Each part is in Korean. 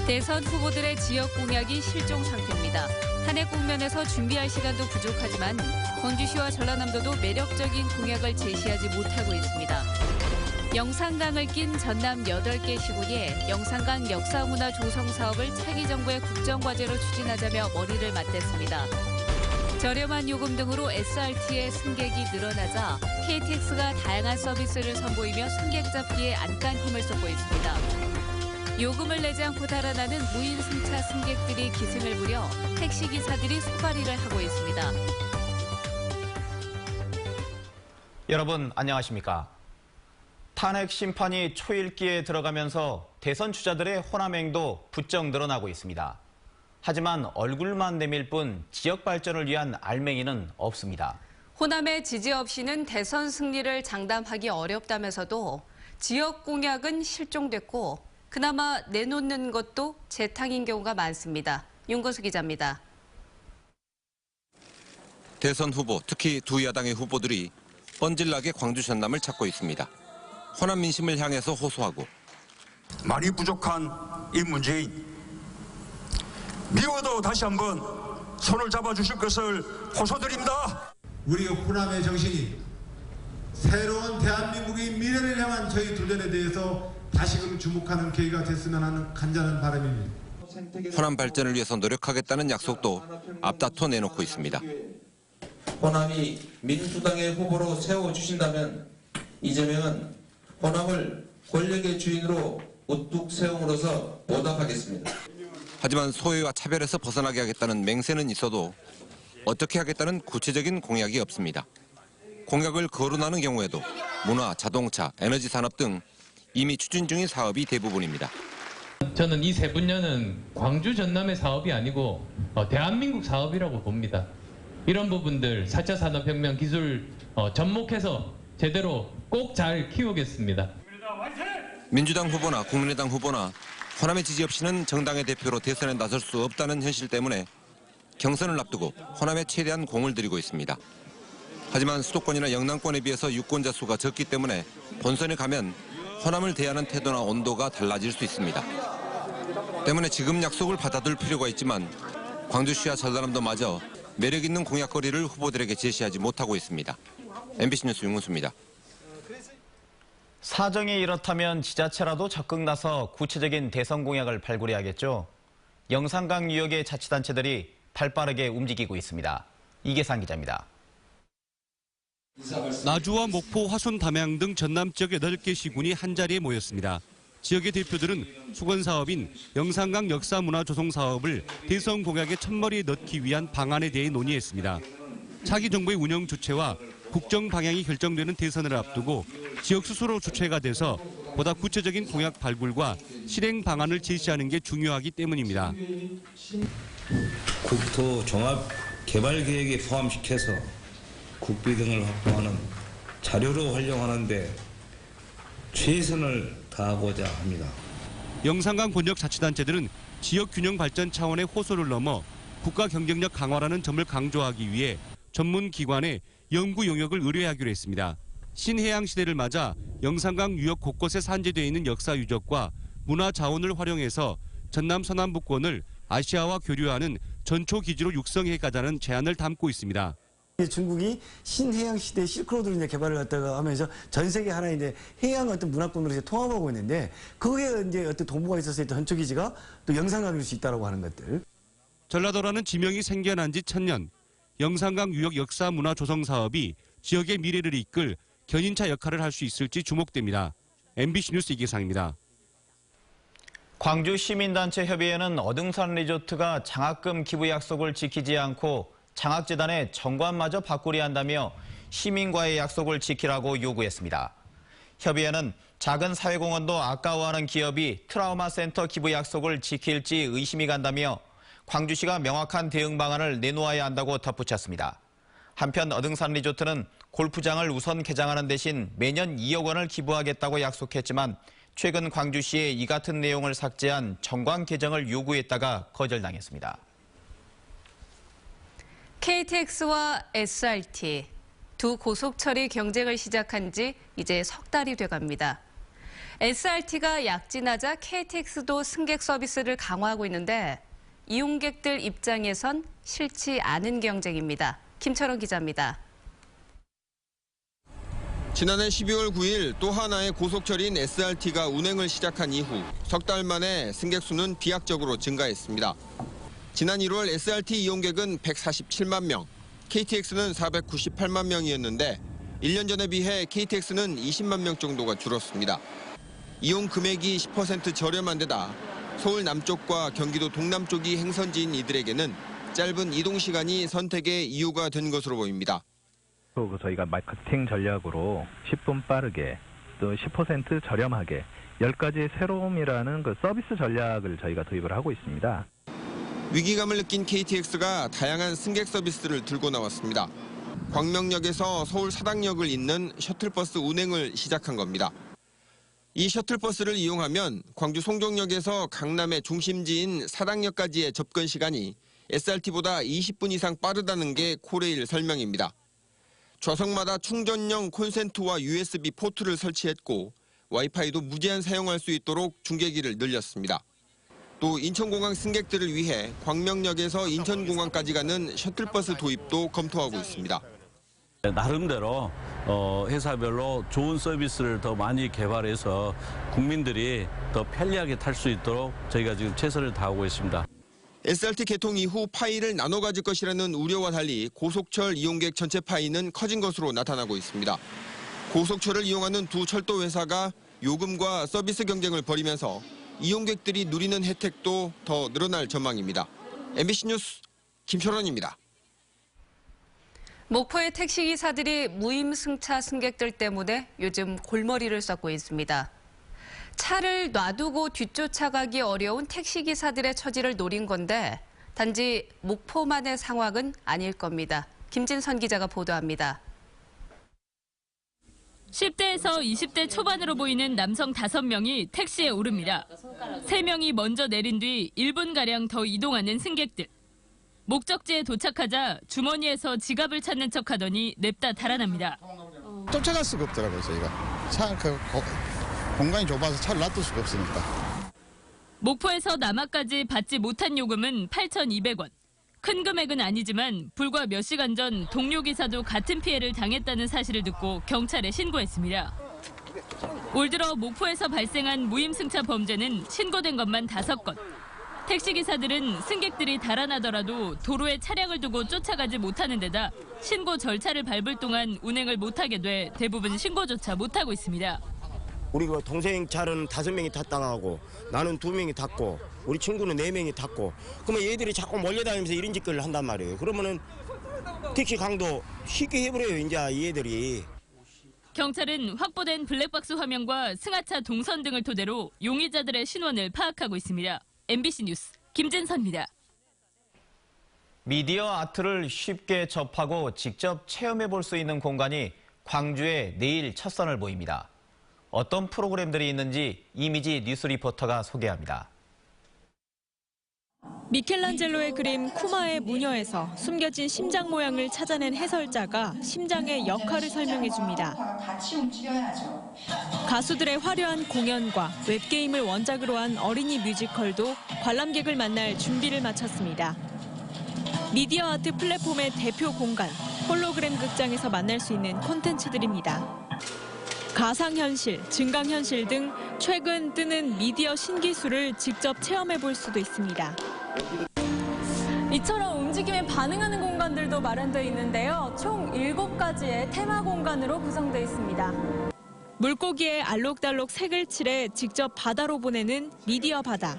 대선 후보들의 지역 공약이 실종 상태입니다. 탄핵 국면에서 준비할 시간도 부족하지만 광주시와 전라남도도 매력적인 공약을 제시하지 못하고 있습니다. 영산강을 낀 전남 8개 시군이 영산강 역사문화 조성 사업을 차기 정부의 국정과제로 추진하자며 머리를 맞댔습니다. 저렴한 요금 등으로 SRT의 승객이 늘어나자 KTX가 다양한 서비스를 선보이며 승객 잡기에 안간 힘을 쏟고 있습니다. 요금을 내지 않고 달아나는 무인 승차 승객들이 기승을 부려 택시기사들이 소가리를 하고 있습니다. 여러분 안녕하십니까? 탄핵 심판이 초읽기에 들어가면서 대선 주자들의 호남행도 부쩍 늘어나고 있습니다. 하지만 얼굴만 내밀 뿐 지역 발전을 위한 알맹이는 없습니다. 호남의 지지 없이는 대선 승리를 장담하기 어렵다면서도 지역 공약은 실종됐고 그나마 내놓는 것도 재탕인 경우가 많습니다. 윤건수 기자입니다. 대선 후보, 특히 두 야당의 후보들이 뻔질나게 광주 전남을 찾고 있습니다. 호남 민심을 향해서 호소하고 말이 부족한 이 문재인, 미워도 다시 한번 손을 잡아주실 것을 호소드립니다. 우리 호남의 정신이 새로운 대한민국의 미래를 향한 저희 도전에 대해서 다시금 주목하는 계기가 됐으면 하는 간절한 바람입니다. 호남 발전을 위해서 노력하겠다는 약속도 앞다퉈 내놓고 있습니다. 호남이 민주당의 후보로 세워주신다면 이재명은 호남을 권력의 주인으로 우뚝 세움으로써 보답하겠습니다. 하지만 소외와 차별에서 벗어나게 하겠다는 맹세는 있어도 어떻게 하겠다는 구체적인 공약이 없습니다. 공약을 거론하는 경우에도 문화, 자동차, 에너지 산업 등 이미 추진 중인 사업이 대부분입니다. 저는 이 세 분야는 광주 전남의 사업이 아니고 대한민국 사업이라고 봅니다. 이런 부분들 4차 산업혁명 기술 접목해서 제대로 꼭 잘 키우겠습니다. 민주당 후보나 국민의당 후보나 호남의 지지 없이는 정당의 대표로 대선에 나설 수 없다는 현실 때문에 경선을 앞두고 호남에 최대한 공을 들이고 있습니다. 하지만 수도권이나 영남권에 비해서 유권자 수가 적기 때문에 본선에 가면 호남을 대하는 태도나 온도가 달라질 수 있습니다. 때문에 지금 약속을 받아둘 필요가 있지만 광주시와 전라남도마저 매력 있는 공약거리를 후보들에게 제시하지 못하고 있습니다. MBC 뉴스 윤건수입니다. 사정이 이렇다면 지자체라도 적극 나서 구체적인 대선 공약을 발굴해야겠죠. 영산강 유역의 자치단체들이 발빠르게 움직이고 있습니다. 이계상 기자입니다. 나주와 목포, 화순, 담양 등 전남 지역 8개 시군이 한자리에 모였습니다. 지역의 대표들은 수건 사업인 영산강 역사문화 조성 사업을 대선 공약의 첫머리에 넣기 위한 방안에 대해 논의했습니다. 차기 정부의 운영 주체와 국정 방향이 결정되는 대선을 앞두고 지역 스스로 주체가 돼서 보다 구체적인 공약 발굴과 실행 방안을 제시하는 게 중요하기 때문입니다. 국토 종합 개발 계획에 포함시켜서 국비 등을 확보하는 자료로 활용하는 데 최선을 다하고자 합니다. 영산강 권역 자치단체들은 지역 균형 발전 차원의 호소를 넘어 국가 경쟁력 강화라는 점을 강조하기 위해 전문 기관에 연구 용역을 의뢰하기로 했습니다. 신해양 시대를 맞아 영산강 유역 곳곳에 산재되어 있는 역사 유적과 문화 자원을 활용해서 전남 서남부권을 아시아와 교류하는 전초 기지로 육성해가자는 제안을 담고 있습니다. 중국이 신해양 시대 실크로드를 이제 개발을 갖다가 하면서 전 세계 하나의 이제 해양 어떤 문화권으로 이제 통합하고 있는데 그게 이제 어떤 동북아에 있어서 있던 전초 기지가 또 영산강일 수 있다라고 하는 것들. 전라도라는 지명이 생겨난 지 1000년. 영산강 유역 역사 문화 조성 사업이 지역의 미래를 이끌 견인차 역할을 할 수 있을지 주목됩니다. MBC 뉴스 이계상입니다. 광주 시민단체 협의회는 어등산 리조트가 장학금 기부 약속을 지키지 않고 장학재단에 정관마저 바꾸려 한다며 시민과의 약속을 지키라고 요구했습니다. 협의회는 작은 사회공헌도 아까워하는 기업이 트라우마 센터 기부 약속을 지킬지 의심이 간다며 광주시가 명확한 대응 방안을 내놓아야 한다고 덧붙였습니다. 한편 어등산 리조트는 골프장을 우선 개장하는 대신 매년 2억 원을 기부하겠다고 약속했지만 최근 광주시에 이 같은 내용을 삭제한 정관 개정을 요구했다가 거절당했습니다. KTX와 SRT, 두 고속철이 경쟁을 시작한 지 이제 석 달이 돼갑니다. SRT가 약진하자 KTX도 승객 서비스를 강화하고 있는데 이용객들 입장에선 싫지 않은 경쟁입니다. 김철원 기자입니다. 지난해 12월 9일 또 하나의 고속철인 SRT가 운행을 시작한 이후 석 달 만에 승객 수는 비약적으로 증가했습니다. 지난 1월 SRT 이용객은 147만 명, KTX는 498만 명이었는데 1년 전에 비해 KTX는 20만 명 정도가 줄었습니다. 이용 금액이 10% 저렴한 데다 서울 남쪽과 경기도 동남쪽이 행선지인 이들에게는 짧은 이동 시간이 선택의 이유가 된 것으로 보입니다. 저희가 마케팅 전략으로 10분 빠르게 또 10% 저렴하게 10가지의 새로움이라는 그 서비스 전략을 저희가 도입을 하고 있습니다. 위기감을 느낀 KTX가 다양한 승객 서비스를 들고 나왔습니다. 광명역에서 서울 사당역을 잇는 셔틀버스 운행을 시작한 겁니다. 이 셔틀버스를 이용하면 광주 송정역에서 강남의 중심지인 사당역까지의 접근 시간이 SRT보다 20분 이상 빠르다는 게 코레일 설명입니다. 좌석마다 충전용 콘센트와 USB 포트를 설치했고 와이파이도 무제한 사용할 수 있도록 중계기를 늘렸습니다. 또 인천공항 승객들을 위해 광명역에서 인천공항까지 가는 셔틀버스 도입도 검토하고 있습니다. 나름대로 회사별로 좋은 서비스를 더 많이 개발해서 국민들이 더 편리하게 탈 수 있도록 저희가 지금 최선을 다하고 있습니다. SRT 개통 이후 파이를 나눠 가질 것이라는 우려와 달리 고속철 이용객 전체 파이는 커진 것으로 나타나고 있습니다. 고속철을 이용하는 두 철도 회사가 요금과 서비스 경쟁을 벌이면서 이용객들이 누리는 혜택도 더 늘어날 전망입니다. MBC 뉴스 김철원입니다. 목포의 택시기사들이 무임승차 승객들 때문에 요즘 골머리를 썩고 있습니다. 차를 놔두고 뒤쫓아가기 어려운 택시기사들의 처지를 노린 건데 단지 목포만의 상황은 아닐 겁니다. 김진선 기자가 보도합니다. 10대에서 20대 초반으로 보이는 남성 5명이 택시에 오릅니다. 3명이 먼저 내린 뒤 1분가량 더 이동하는 승객들. 목적지에 도착하자 주머니에서 지갑을 찾는 척하더니 냅다 달아납니다. 쫓아갈 수가 없더라고요, 저희가. 공간이 좁아서 차를 놔둘 수가 없으니까. 목포에서 남하까지 받지 못한 요금은 8,200원. 큰 금액은 아니지만 불과 몇 시간 전 동료 기사도 같은 피해를 당했다는 사실을 듣고 경찰에 신고했습니다. 올 들어 목포에서 발생한 무임승차 범죄는 신고된 것만 5건. 택시기사들은 승객들이 달아나더라도 도로에 차량을 두고 쫓아가지 못하는 데다 신고 절차를 밟을 동안 운행을 못하게 돼 대부분 신고조차 못하고 있습니다. 우리 그 동생 차는 5명이 탔다가 하고 나는 2명이 탔고 우리 친구는 4명이 탔고 그러면 얘들이 자꾸 몰려다니면서 이런 짓거리를 한단 말이에요. 그러면은 택시 강도 쉽게 해버려요, 이제 이 애들이. 경찰은 확보된 블랙박스 화면과 승하차 동선 등을 토대로 용의자들의 신원을 파악하고 있습니다. MBC 뉴스 김진선입니다. 미디어 아트를 쉽게 접하고 직접 체험해 볼 수 있는 공간이 광주에 내일 첫 선을 보입니다. 어떤 프로그램들이 있는지 이미지 뉴스 리포터가 소개합니다. 미켈란젤로의 그림 쿠마의 무녀에서 숨겨진 심장 모양을 찾아낸 해설자가 심장의 역할을 설명해줍니다. 가수들의 화려한 공연과 웹게임을 원작으로 한 어린이 뮤지컬도 관람객을 만날 준비를 마쳤습니다. 미디어 아트 플랫폼의 대표 공간, 홀로그램 극장에서 만날 수 있는 콘텐츠들입니다. 가상현실, 증강현실 등 최근 뜨는 미디어 신기술을 직접 체험해 볼 수도 있습니다. 이처럼 움직임에 반응하는 공간들도 마련되어 있는데요. 총 7가지의 테마 공간으로 구성되어 있습니다. 물고기에 알록달록 색을 칠해 직접 바다로 보내는 미디어 바다.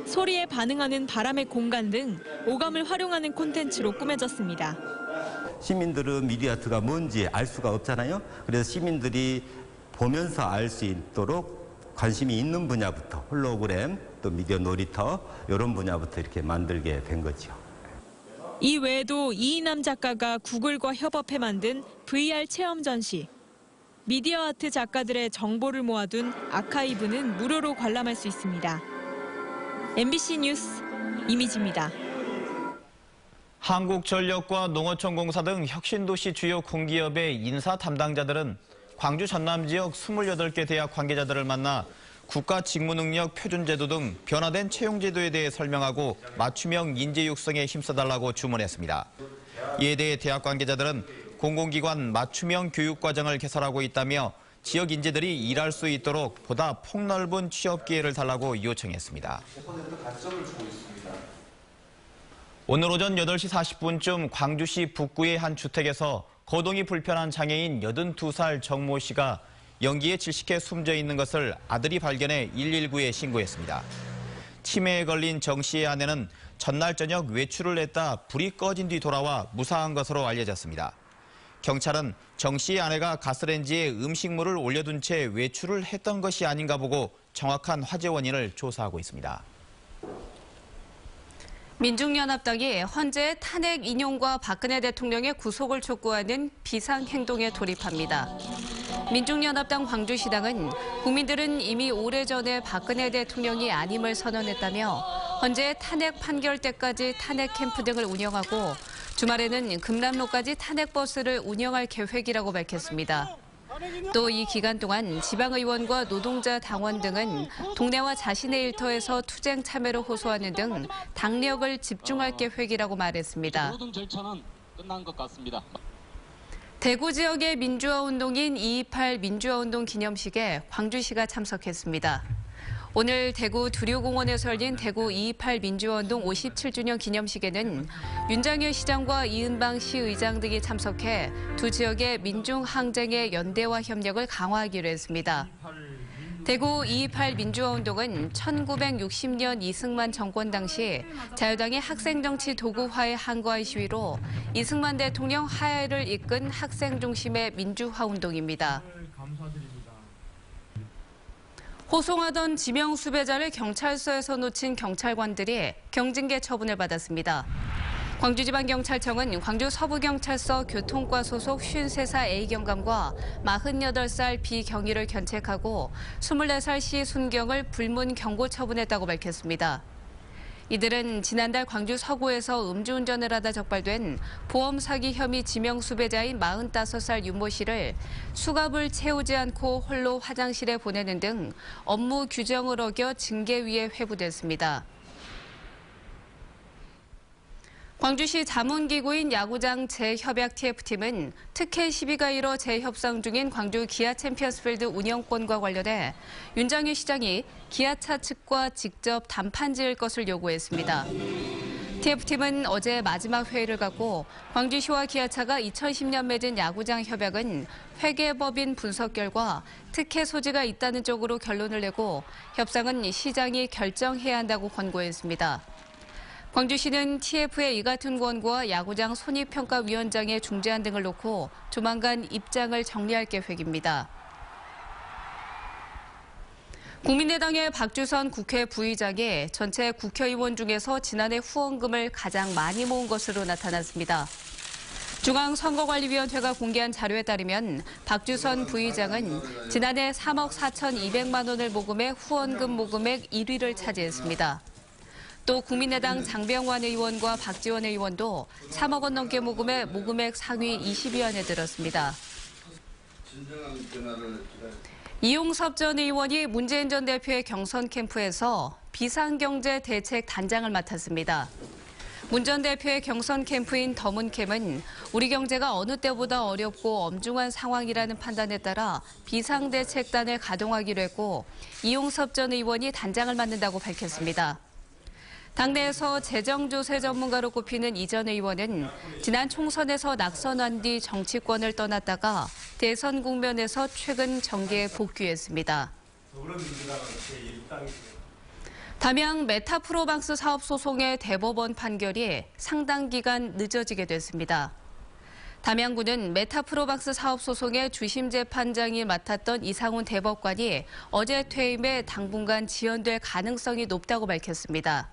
소리에 반응하는 바람의 공간 등 오감을 활용하는 콘텐츠로 꾸며졌습니다. 시민들은 미디어 아트가 뭔지 알 수가 없잖아요. 그래서 시민들이 보면서 알 수 있도록 관심이 있는 분야부터 홀로그램, 또 미디어 놀이터 이런 분야부터 이렇게 만들게 된 거죠. 이 외에도 이인남 작가가 구글과 협업해 만든 VR 체험 전시. 미디어 아트 작가들의 정보를 모아둔 아카이브는 무료로 관람할 수 있습니다. MBC 뉴스 이미지입니다. 한국전력과 농어촌공사 등 혁신도시 주요 공기업의 인사 담당자들은 광주 전남 지역 28개 대학 관계자들을 만나 국가 직무능력 표준제도 등 변화된 채용제도에 대해 설명하고 맞춤형 인재 육성에 힘써달라고 주문했습니다. 이에 대해 대학 관계자들은 공공기관 맞춤형 교육과정을 개설하고 있다며 지역 인재들이 일할 수 있도록 보다 폭넓은 취업 기회를 달라고 요청했습니다. 오늘 오전 8시 40분쯤 광주시 북구의 한 주택에서 거동이 불편한 장애인 82살 정모 씨가 연기에 질식해 숨져 있는 것을 아들이 발견해 119에 신고했습니다. 치매에 걸린 정 씨의 아내는 전날 저녁 외출을 했다 불이 꺼진 뒤 돌아와 무사한 것으로 알려졌습니다. 경찰은 정 씨의 아내가 가스레인지에 음식물을 올려둔 채 외출을 했던 것이 아닌가 보고 정확한 화재 원인을 조사하고 있습니다. 민중연합당이 헌재 탄핵 인용과 박근혜 대통령의 구속을 촉구하는 비상행동에 돌입합니다. 민중연합당 광주시당은 국민들은 이미 오래전에 박근혜 대통령이 아님을 선언했다며 헌재 탄핵 판결 때까지 탄핵 캠프 등을 운영하고 주말에는 금남로까지 탄핵버스를 운영할 계획이라고 밝혔습니다. 또 이 기간 동안 지방의원과 노동자 당원 등은 동네와 자신의 일터에서 투쟁 참여를 호소하는 등 당력을 집중할 계획이라고 말했습니다. 모든 절차는 끝난 것 같습니다. 대구 지역의 민주화 운동인 2.28 민주화 운동 기념식에 광주시가 참석했습니다. 오늘 대구 두류공원에서 열린 대구 2.28 민주화운동 57주년 기념식에는 윤장현 시장과 이은방 시의장 등이 참석해 두 지역의 민중항쟁의 연대와 협력을 강화하기로 했습니다. 대구 2.28 민주화운동은 1960년 이승만 정권 당시 자유당의 학생정치 도구화에 항거한 시위로 이승만 대통령 하야를 이끈 학생 중심의 민주화운동입니다. 호송하던 지명 수배자를 경찰서에서 놓친 경찰관들이 경징계 처분을 받았습니다. 광주지방경찰청은 광주 서부경찰서 교통과 소속 53살 A경감과 48살 B경위를 견책하고 24살 C순경을 불문 경고 처분했다고 밝혔습니다. 이들은 지난달 광주 서구에서 음주운전을 하다 적발된 보험 사기 혐의 지명 수배자인 45살 윤모 씨를 수갑을 채우지 않고 홀로 화장실에 보내는 등 업무 규정을 어겨 징계위에 회부됐습니다. 광주시 자문기구인 야구장 재협약 TF팀은 특혜 시비가 일어 재협상 중인 광주 기아 챔피언스필드 운영권과 관련해 윤장현 시장이 기아차 측과 직접 담판 지을 것을 요구했습니다. TF팀은 어제 마지막 회의를 갖고 광주시와 기아차가 2010년 맺은 야구장 협약은 회계법인 분석 결과 특혜 소지가 있다는 쪽으로 결론을 내고 협상은 시장이 결정해야 한다고 권고했습니다. 광주시는 TF의 이 같은 권고와 야구장 손익평가위원장의 중재안 등을 놓고 조만간 입장을 정리할 계획입니다. 국민의당의 박주선 국회 부의장이 전체 국회의원 중에서 지난해 후원금을 가장 많이 모은 것으로 나타났습니다. 중앙선거관리위원회가 공개한 자료에 따르면 박주선 부의장은 지난해 3억 4,200만 원을 모금해 후원금 모금액 1위를 차지했습니다. 또 국민의당 장병완 의원과 박지원 의원도 3억 원 넘게 모금해 모금액 상위 20위 안에 들었습니다. 이용섭 전 의원이 문재인 전 대표의 경선 캠프에서 비상경제 대책 단장을 맡았습니다. 문 전 대표의 경선 캠프인 더문캠은 우리 경제가 어느 때보다 어렵고 엄중한 상황이라는 판단에 따라 비상대책단을 가동하기로 했고 이용섭 전 의원이 단장을 맡는다고 밝혔습니다. 당내에서 재정조세 전문가로 꼽히는 이 전 의원은 지난 총선에서 낙선한 뒤 정치권을 떠났다가 대선 국면에서 최근 정계에 복귀했습니다. 담양 메타프로방스 사업 소송의 대법원 판결이 상당 기간 늦어지게 됐습니다. 담양구는 메타프로방스 사업 소송의 주심 재판장이 맡았던 이상훈 대법관이 어제 퇴임해 당분간 지연될 가능성이 높다고 밝혔습니다.